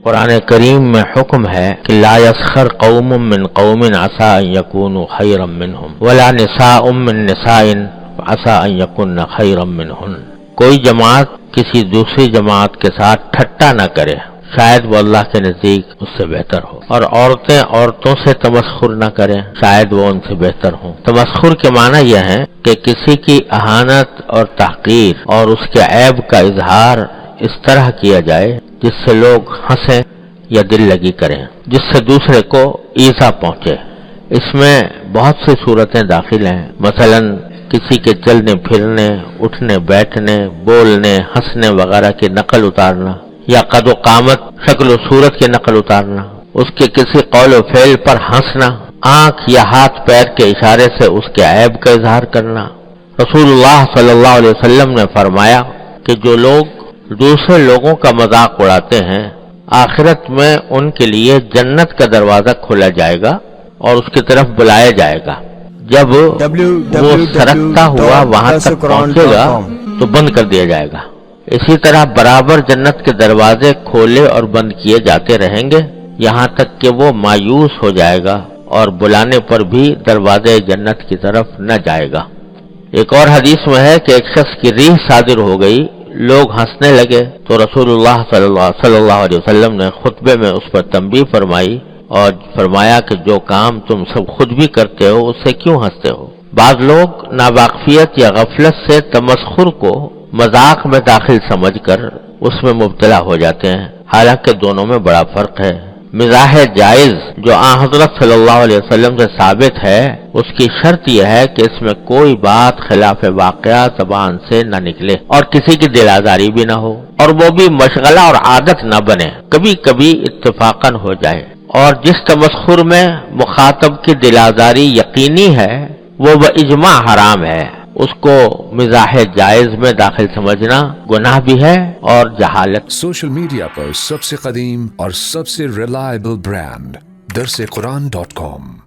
قرآن کریم میں حکم ہے کہ لا یسخر قوم من قوم عسى ان يكونوا خيرا منهم ولا نساء من نساء عسى ان يكن خيرا منهن۔ کوئی جماعت کسی دوسری جماعت کے ساتھ ٹھٹا نہ کرے، شاید وہ اللہ کے نزدیک اس سے بہتر ہو، اور عورتیں عورتوں سے تمسخر نہ کریں، شاید وہ ان سے بہتر ہوں۔ تمسخر کے معنی یہ ہے کہ کسی کی اہانت اور تحقیر اور اس کے عیب کا اظہار اس طرح کیا جائے جس سے لوگ ہنسیں یا دل لگی کریں، جس سے دوسرے کو ایذا پہنچے۔ اس میں بہت سی صورتیں داخل ہیں، مثلا کسی کے چلنے پھرنے، اٹھنے بیٹھنے، بولنے، ہنسنے وغیرہ کی نقل اتارنا، یا قد و قامت، شکل و صورت کی نقل اتارنا، اس کے کسی قول و فعل پر ہنسنا، آنکھ یا ہاتھ پیر کے اشارے سے اس کے عیب کا اظہار کرنا۔ رسول اللہ صلی اللہ علیہ وسلم نے فرمایا کہ جو لوگ دوسرے لوگوں کا مذاق اڑاتے ہیں، آخرت میں ان کے لیے جنت کا دروازہ کھولا جائے گا اور اس کی طرف بلایا جائے گا۔ جب وہ سرکتا ہوا وہاں تک پہنچے گا تو بند کر دیا جائے گا۔ اسی طرح برابر جنت کے دروازے کھولے اور بند کیے جاتے رہیں گے یہاں تک کہ وہ مایوس ہو جائے گا اور بلانے پر بھی دروازے جنت کی طرف نہ جائے گا۔ ایک اور حدیث میں ہے کہ ایک شخص کی ریح صادر ہو گئی، لوگ ہنسنے لگے تو رسول اللہ صلی اللہ علیہ وسلم نے خطبے میں اس پر تنبیہ فرمائی اور فرمایا کہ جو کام تم سب خود بھی کرتے ہو اس سے کیوں ہنستے ہو؟ بعض لوگ ناواقفیت یا غفلت سے تمسخر کو مذاق میں داخل سمجھ کر اس میں مبتلا ہو جاتے ہیں، حالانکہ دونوں میں بڑا فرق ہے۔ مزاح جائز جو آن حضرت صلی اللہ علیہ وسلم سے ثابت ہے، اس کی شرط یہ ہے کہ اس میں کوئی بات خلاف واقعہ زبان سے نہ نکلے اور کسی کی دل آزاری بھی نہ ہو، اور وہ بھی مشغلہ اور عادت نہ بنے، کبھی کبھی اتفاقاً ہو جائے۔ اور جس تمسخر میں مخاطب کی دل آزاری یقینی ہے وہ باجماع حرام ہے، اس کو مزاح جائز میں داخل سمجھنا گناہ بھی ہے اور جہالت۔ سوشل میڈیا پر سب سے قدیم اور سب سے ریلائبل برانڈ درسقرآن.com